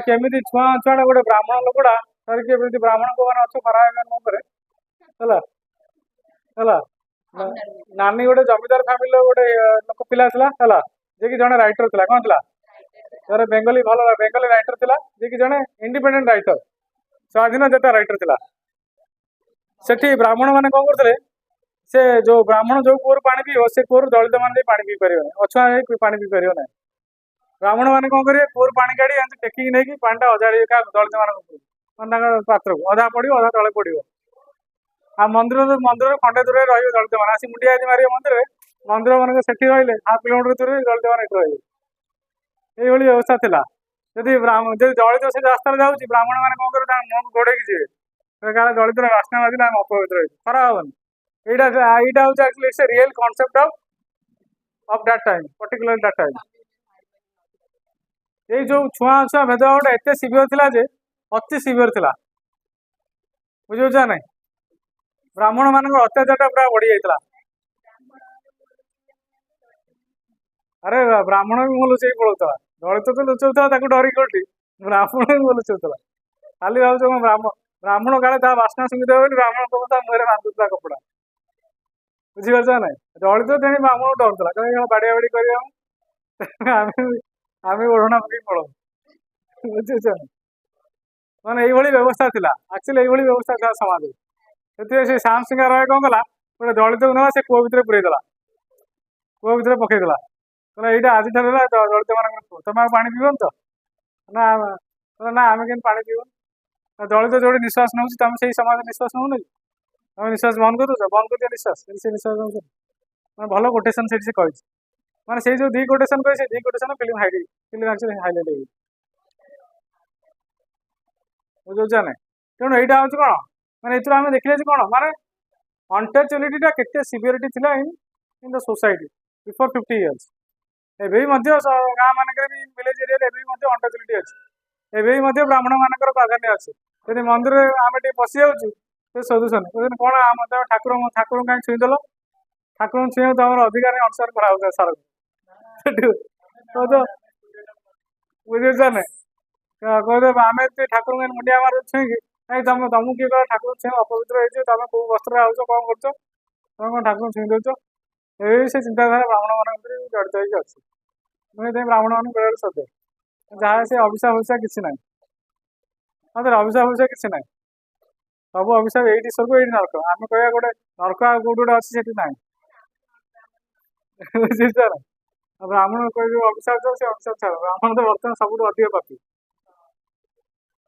केमी छुआ छुआ गोटे ब्राह्मण लोकटा धरिकी ब्राह्मण को मैंने अच्छे खराब है ନା- ନାନୀ ଗୋଟେ ଜମିଦାର ଫ୍ୟାମିଲିର ଗୋଟେ ଲୋକ ପିଲା ଥିଲା ହେଲା, ଯିଏକି ଜଣେ ରାଇଟର ଥିଲା। କଣ ଥିଲା? ଜଣେ ବେଙ୍ଗଲୀ ଭଲ ବେଙ୍ଗଲୀ ରାଇଟର ଥିଲା, ଯିଏକି ଜଣେ ଇଣ୍ଡିପେଣ୍ଡେଣ୍ଟ ରାଇଟର, ସ୍ୱାଧୀନଚେତା ରାଇଟର ଥିଲା। ସେଠି ବ୍ରାହ୍ମଣ ମାନେ କଣ କରୁଥିଲେ, ସେ ଯୋଉ ବ୍ରାହ୍ମଣ ଯୋଉ କୂଅରୁ ପାଣି ପିଇବ, ସେ କୂଅରୁ ଦଳିତ ମାନେ ଯାଇ ପାଣି ପିଇ ପାରିବନି, ଅଛୁଆଁ ହେଇ ପାଣି ପିଇ ପାରିବ ନାହିଁ। ବ୍ରାହ୍ମଣ ମାନେ କଣ କରିବେ, କୂଅରୁ ପାଣି କାଢି ଏମିତି ଟେକିକି ନେଇକି ପାଣିଟା ଅଜାଡ଼ିବେ କାହା ଦଳିତ ମାନଙ୍କ ଉପରକୁ, ମାନେ ତାଙ୍କ ପାତ୍ରକୁ ଅଧା ପଡିବ ଅଧା ତଳେ ପଡିବ। ଆଉ ମନ୍ଦିରରୁ ଖଣ୍ଡେ ଦୂରରେ ରହିବେ ଦଳିତ ମାନେ, ଆସି ମୁଣ୍ଡିଆ ଆଜି ମାରିବେ ମନ୍ଦିରରେ, ମନ୍ଦିର ମାନଙ୍କ ସେଠି ରହିଲେ ହାଫ କିଲୋମିଟର ଦୂରରେ ଦଳିତ ମାନେ ଏଠି ରହିବେ। ଏଇଭଳି ବ୍ୟବସ୍ଥା ଥିଲା। ଯଦି ଦଳିତ ସେ ରାସ୍ତାରେ ଯାଉଛି, ବ୍ରାହ୍ମଣ ମାନେ କଣ କରିବେ, ତାଙ୍କ ମୁହଁକୁ ଘୋଡେଇକି ଯିବେ, କାଳେ ଦଳିତର ବାସ୍ନା ବାଜିଲେ ଆମେ ଅପବିତ୍ର ହେଇଛୁ, ଖରାପ ହବନି। ଏଇଟା ହଉଛି actually it's real concept of that time, particular that time. ଏଇ ଯୋଉ ଛୁଆଁ ଭେଦଭାବଟା ଏତେ ସିଭିୟର ଥିଲା ଯେ ଅତି ସିଭିୟର ଥିଲା, ବୁଝିପାରୁଛ ନା ନାଇଁ? ବ୍ରାହ୍ମଣ ମାନଙ୍କର ଅତ୍ୟାଚାରଟା ପୁରା ବଢି ଯାଇଥିଲା। ଆରେ ବ୍ରାହ୍ମଣ ବି ମୁଁ ଲୁଚେଇ ପଳଉଥିଲା, ଦଳିତ ତ ଲୁଚଉଥିଲା ତାକୁ ଡରିକି କୋଉଠି, ବ୍ରାହ୍ମଣ ବି ମୁଁ ଲୁଚଉଥିଲା। ଖାଲି ଭାବୁଛ କଣ ବ୍ରାହ୍ମଣ କାଳେ ତା ବାସ୍ନା ଶୁଙ୍ଘିଦେବ ବୋଲି ବ୍ରାହ୍ମଣ ତା ମୁହଁରେ ବାନ୍ଧୁଥିଲା କପଡା, ବୁଝିପାରୁଛ ନା ନାଇଁ? ଦଳିତ ତେଣି ବ୍ରାହ୍ମଣକୁ ଡରୁଥିଲା, କାରଣ ବାଡିଆ ବାଡି କରିବା ଆମେ ଆମେ ଓଢଣା ପକେଇ ପଳଉ, ବୁଝୁଛ ନା? ମାନେ ଏଇଭଳି ବ୍ୟବସ୍ଥା ଥିଲା, ଆକ୍ଚୁଆଲି ଏଇଭଳି ବ୍ୟବସ୍ଥା ଥିଲା ସମାଜରେ। ସେଥିପାଇଁ ସେ ଶ୍ୟାମ ସିଂହ ରାୟ କଣ କଲା, ଗୋଟେ ଦଳିତକୁ ନେଲା, ସେ କୂଅ ଭିତରେ ପୁରେଇ ଦେଲା, କୂଅ ଭିତରେ ପକେଇଦେଲା, କହିଲା ଏଇଟା ଆଜିଠାରୁ ହେଲା ଦଳିତ ମାନଙ୍କର କୂଅ, ତମେ ଆଉ ପାଣି ପିଇବନି ତ? ନା ନା ଆମେ କେମିତି ପାଣି ପିଇବୁ? ଦଳିତ ଯୋଉଠି ନିଶ୍ୱାସ ନେଉଛି, ତମେ ସେଇ ସମାଜରେ ନିଶ୍ୱାସ ନେଉନ କି? ତମେ ନିଶ୍ୱାସ ବନ୍ଦ କରିଦଉଛ, ବନ୍ଦ କରିଦିଅ ନିଶ୍ୱାସ, ସେ ନିଶ୍ୱାସ ନେଉଛନ୍ତି। ମାନେ ଭଲ କୋଟେସନ ସେଠି ସେ କହିଛି, ମାନେ ସେଇ ଯୋଉ ଦି କୋଟେସନ କହି, ସେ ଦି କୋଟେସନ ଫିଲ୍ମ ହାଇଲାଇଟ୍ ହେଇଛି, ବୁଝୁଛ ନା? ତେଣୁ ଏଇଟା ହଉଛି କଣ, ମାନେ ଏଥିରୁ ଆମେ ଦେଖିଲେ ଯେ କଣ, ମାନେ ଅନଟଚେବିଲିଟିଟା କେତେ ସିଭିୟରିଟି ଥିଲା in the society before 50 years। ଏବେ ବି ମଧ୍ୟ ଗାଁ ମାନଙ୍କରେ ବି ଭିଲେଜ ଏରିଆରେ ଏବେ ବି ମଧ୍ୟ ଅନଟଚେବିଲିଟି ଅଛି, ଏବେ ବି ମଧ୍ୟ ବ୍ରାହ୍ମଣ ମାନଙ୍କର ପ୍ରାଧାନ୍ୟ ଅଛି। ଯଦି ମନ୍ଦିରରେ ଆମେ ଟିକେ ପଶି ଯାଉଛୁ, ସେ ସୋଧୁଛନ୍ତି, କହୁଛନ୍ତି କଣ ଆମ ଠାକୁରଙ୍କୁ କାହିଁ ଛୁଇଁଦେଲ, ଠାକୁରଙ୍କୁ ଛୁଇଁବାକୁ ତମର ଅଧିକାର ଅନୁସାର କରାହଉଛି ସାର, ସେଠୁ ବୁଝୁଛ ନା? କହିବେ ଆମେ ଠାକୁରଙ୍କୁ ମୁଣ୍ଡିଆ ମାରୁ ଛୁଇଁକି, ନାଇଁ ତମକୁ କିଏ କହିବ ଠାକୁର ଛୁଇଁ ଅପବିତ୍ର ହେଇଯିବ, ତମେ କୋଉ ବସ୍ତ୍ରରେ ଆଉଛ, କଣ କରୁଛ, ତମେ କଣ ଠାକୁରଙ୍କୁ ଛୁଇଁ ଦଉଛ? ଏଇ ସେ ଚିନ୍ତାଧାରା ବ୍ରାହ୍ମଣ ମାନଙ୍କ ଭିତରେ ଜଡ଼ିତ ହେଇକି ଅଛି। ମୁଁ ସେଥିପାଇଁ ବ୍ରାହ୍ମଣ ମାନଙ୍କୁ ବେଳେବେଳେ ସଦେ, ଯାହା ସେ ଅଭିଶାପ ଫଭିଶାପ କିଛି ନାହିଁ, ମତେ ଅଭିଶାପ ଫଭିଶାପ କିଛି ନାହିଁ, ସବୁ ଅଭିଶାପ ଏଇଠି ସ୍ୱର୍ଗ ଏଇଠି ନରକ, ଆମେ କହିବା ଗୋଟେ ନରକ ଆଉ କୋଉଠି ଗୋଟେ ଅଛି, ସେଠି ନାହିଁ, ବୁଝୁଛ ନା? ବ୍ରାହ୍ମଣ କହିବେ ଅଭିଶାପ ଦିଅ, ସେ ଅଭିଶାପ ଛାଡ଼, ବ୍ରାହ୍ମଣ ତ ବର୍ତ୍ତମାନ ସବୁଠୁ ଅଧିକ ପାପି।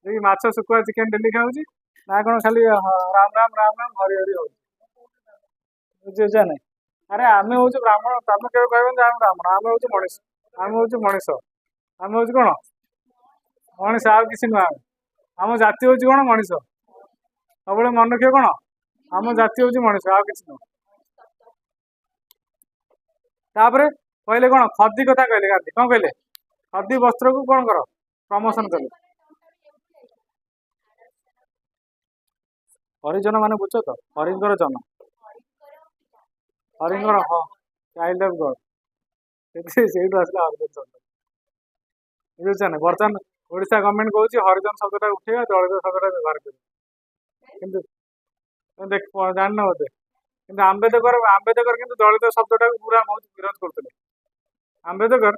ଏଇ ମାଛ ଶୁଖୁଆ ଚିକେନ ଡେଲି ଖାଉଛି, ନା କଣ ଖାଲି ରାମ ରାମ ରାମ ରାମ ହରି ହରି ହଉଛି, ବୁଝୁଛ ନାଇଁ? ଆରେ ଆମେ ହଉଛୁ ବ୍ରାହ୍ମଣ, ତମେ କେବେ କହିବନି ଯେ ଆମେ ବ୍ରାହ୍ମଣ, ଆମେ ହଉଛୁ ମଣିଷ, ଆମେ ହଉଛୁ ମଣିଷ, ଆମେ ହଉଛୁ କଣ, ମଣିଷ, ଆଉ କିଛି ନୁହଁ। ଆମ ଜାତି ହଉଛି କଣ, ମଣିଷ। ସବୁବେଳେ ମନେ ରଖିବ କଣ, ଆମ ଜାତି ହଉଛି ମଣିଷ, ଆଉ କିଛି ନୁହଁ। ତାପରେ କହିଲେ କଣ, ଖଦି କଥା କହିଲେ, ଗାନ୍ଧୀ କଣ କହିଲେ, ଖଦି ବସ୍ତ୍ରକୁ କଣ କର, ପ୍ରମୋଶନ କଲେ। ହରିଜନ ମାନେ ବୁଝଛ ତ, ହରିଙ୍କର ଜନ, ହରିଙ୍କର, ହଁ, ଚାଇଲ୍ଡ ଅଫ ଗଡ, ସେଇଠୁ ଆସିଲା ହରିଜନ ଶବ୍ଦ, ବୁଝୁଛ ନା? ବର୍ତ୍ତମାନ ଓଡିଶା ଗଭର୍ଣ୍ଣମେଣ୍ଟ କହୁଛି ହରିଜନ ଶବ୍ଦଟା ଉଠେଇବା, ଦଳିତ ଶବ୍ଦଟା ବ୍ୟବହାର କରିବ, କିନ୍ତୁ ଜାଣିନ ବୋଧେ, କିନ୍ତୁ ଆମ୍ବେଦକର କିନ୍ତୁ ଦଳିତ ଶବ୍ଦଟାକୁ ପୁରା ବହୁତ ବିରୋଧ କରୁଥିଲେ। ଆମ୍ବେଦକର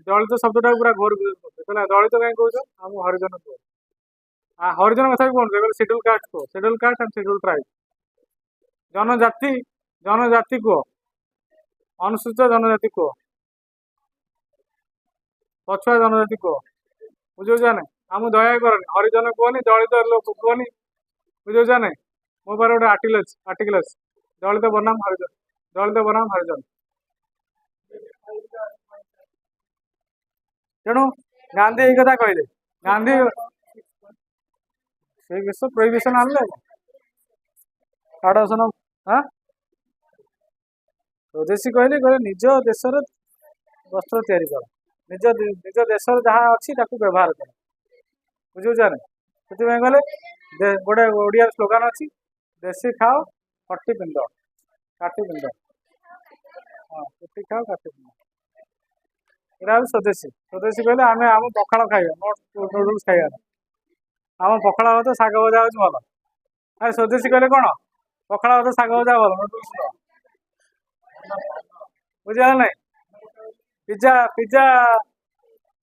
ଦଳିତ ଶବ୍ଦଟାକୁ ପୁରା ଘୋର ବିରୋଧ କରୁଥିଲେ, କହିଲା ଦଳିତ କାହିଁ କହୁଛ, ଆମକୁ ହରିଜନ କୁହ। ହରିଜନ କଥା ବି କୁହନ୍ତୁ, ସିଡ୍ୟୁଲ କାଷ୍ଟ କୁହ, schedule caste and schedule tribe, ଜନଜାତି କୁହ, ଅନୁସୂଚିତ ଜନଜାତି କୁହ, ପଛୁଆ ଜନଜାତି କୁହ, ବୁଝୁଛ ନା? ଆମକୁ ଦୟା କରନି, ହରିଜନ କୁହନି, ଦଳିତ ଲୋକ କୁହନି, ବୁଝୁଛ ନା? ମୋ ପାଖରେ ଗୋଟେ ଆର୍ଟିକଲ ଅଛି, ଦଳିତ ବନାମ ହରିଜନ, ଦଳିତ ବନାମ ହରିଜନ। ତେଣୁ ଗାନ୍ଧୀ ଏଇ କଥା କହିଲେ, ଗାନ୍ଧୀ ସେଇ ବିଷ ପ୍ରୋହିବିସନ ଆଣିଲେ, ଆଡସନ, ସ୍ୱଦେଶୀ କହିଲେ ନିଜ ଦେଶର ବସ୍ତ୍ର ତିଆରି କର, ନିଜ ଦେଶର ଯାହା ଅଛି ତାକୁ ବ୍ୟବହାର କର, ବୁଝୁଛ ନା? ସେଥିପାଇଁ କହିଲେ ଗୋଟେ ଓଡିଆ ସ୍ଲୋଗାନ ଅଛି, ଦେଶୀ ଖାଅ ଖଟି ପିନ୍ଧ କାଟି ପିନ୍ଧ, ହଁ ଖଟି ଖାଅ କାଟି ପିନ୍ଧ, ଏଇଟା ହଉଛି ସ୍ୱଦେଶୀ। ସ୍ୱଦେଶୀ କହିଲେ ଆମେ ଆମ ପଖାଳ ଖାଇବା, ନୁଡୁଲ୍ସ ଖାଇବା, ଆମ ପଖାଳ ଭାତ ଶାଗ ଭଜା ହଉଛି ଭଲ। ଆରେ ସ୍ୱଦେଶୀ କହିଲେ କଣ, ପଖାଳ ଭାତ ଶାଗ ଭଜା ଭଲ, ନୁଡୁଲ୍ସ ନୁହଁ, ବୁଝିଗଲା ନାଇଁ? ପିज्ଜା ପିଜ୍ଜା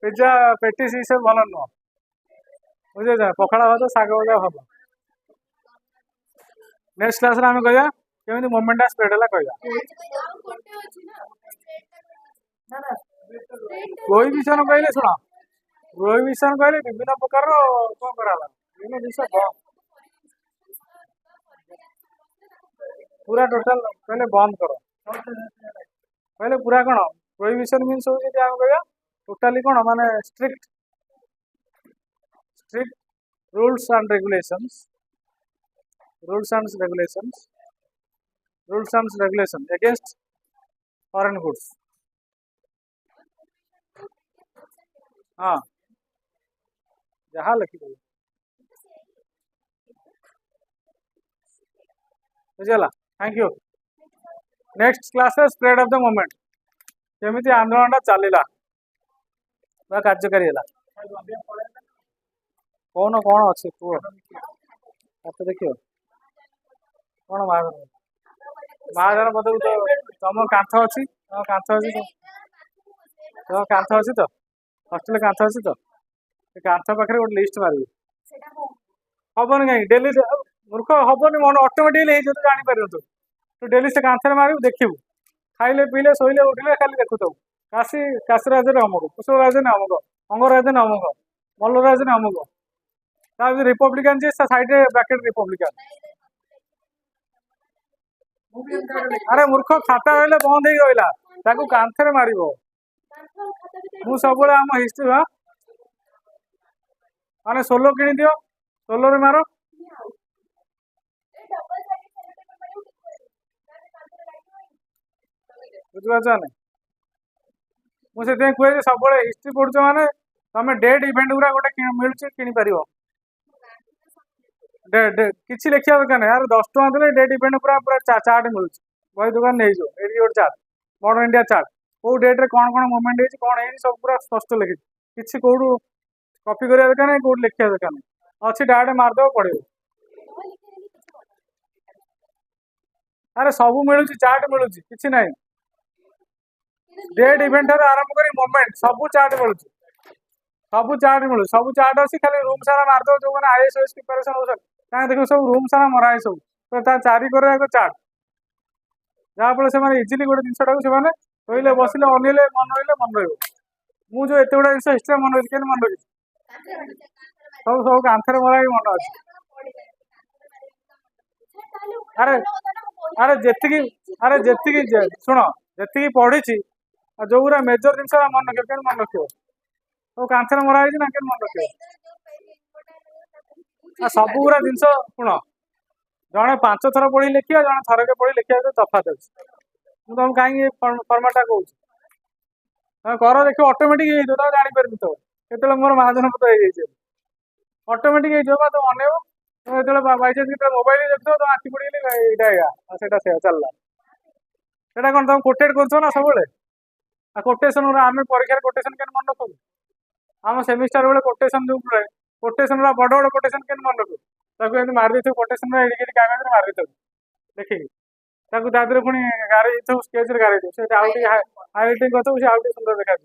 ପିଜ୍ଜା ପେଟିସ୍ ସବୁ ଭଲ ନୁହଁ। ବୁଝିପାରୁଛ? ପଖାଳ ଭାତ ଶାଗ ଭଜା ଭଲ। ନେକ୍ସଟ କ୍ଲାସରେ ଆମେ କହିବା କେମିତି ମୋମେଣ୍ଟଟା ସ୍ପ୍ରେଡ୍ ହେଲା କହିବା। ପ୍ରୋହିବିସନ କହିଲେ ଶୁଣ, ପ୍ରୋହିବିସନ କହିଲେ ବିଭିନ୍ନ ପ୍ରକାରର କଣ କରାହେଲା, ବିଭିନ୍ନ ଜିନିଷ ପୁରା ଟୋଟାଲ କହିଲେ ବନ୍ଦ କର, କହିଲେ ପୁରା କଣ ପ୍ରୋହିବିସନ ମିନ୍ସ ହଉଛି ଯଦି ଆମେ କହିବା ଟୋଟାଲି କଣ ମାନେ strict rules and regulations, rules and regulations, rules and regulation against foreign goods। हाँ जहाँ लिखिदेବେ ବୁଝିଗଲା। Thank you. Next class spread of the movement केमिति आंदोलन चलला बा कार्यकारी है कौन कौन अच्छे कुह मत देखियो कौन बाहर मत तुम कांथ अच्छी तुम कांथ अच्छी तुम कांथ अच्छी तो हस्टेल कांथ अच्छी तो कांथ पाखे गोटे लिस्ट मार हबन कहीं डेली मूर्ख हबनी मन अटोमेटिकली जापर तू डेली से कांथरे मारू देखू खाइले पीले शोले उठिले खाली देखुथु काशी काशी राजन अमुक कुशल राजन अमुक अंग राजन अमुक मल्ल राजन अमुक रिपब्लिकान जी साइड ब्रैकेट रिपब्लिकान अरे मूर्ख खाता रहा बंद हो रहा ताकू कांथरे मार मु सब आम हिस्ट्री माने सोलो किणी दियो सोलो रे मारो बुझीपार ना मुझे कहे सब हिस्ट्री पढ़ुच माने तुम डेट इवेंट गुरा गोटे मिलूँ किपर किसी लिखा दरकार नहीं यार 10 टଙ୍କା देले डेट इवेंट पूरा पूरा चार्ट मिलूँ बही दुकान नहीं जो ये गोटे चार्ट मॉडर्न इंडिया चार्ट कौ डेट रे कौन कौन मूवमेंट है कौन है सब पूरा स्पष्ट लिखी किसी कौटू कॉपी करा दरकार नहीं कौट लिखा दरकार नहीं अच्छी डायरेक्ट मारदेव पड़े अरे सब मिलूँ चार्ट मिलूँ किसी ना डेट इवेंट आरंभ कर मोमेंट सब चार्ट मिलूँ सब चार्ट मिलूँ सब चार्ट अच्छी खाली रूम सारा मारदेव जो मैंने IAS प्रिपेरेसन हो देख सब रूम सारा मरा है सब तो चारिकर एक चार्ट जहाँफल से इजिली गोटे जिनटा से कहले बसिले अनिले मन रही मन रुझे एत गुड़ा जिन हिस्ट्री मन रही मन रही सब सब कांथरे मरा मन अच्छे अरे अरे जी शुण जी पढ़ी जो गुरा मेजर जिन मन रख मन रख सब कांथरे मरा ना के मन रख सब गुरा जिन शुण जड़े 5 थर पढ़ी लिखा जड़े थरके पढ़ी लिखा तफात अच्छे मुझे तुम कहीं फर्माटा कहूँ कर देख ऑटोमेटिक जापर तो केत मोर महाजन पद हो ऑटोमेटिक तुम अनेब जो बाईचान्स मोबाइल देखो तुम आखि पड़ी यहाँ चलला से कौन तुम कोटेट कर सब कोटेसन आम परीक्षा कोटेसन के मन रखु आम सेमिस्टर बेले कोटेसन जो पड़े कोटेसन बड़ बड़ कोटेसन के मन रखु ताकू मार दे कोटेसन कागज मार दे देखिए ताकू पुणी गारे स्केच गारे हाइलाइटिंग कर सुंदर देखा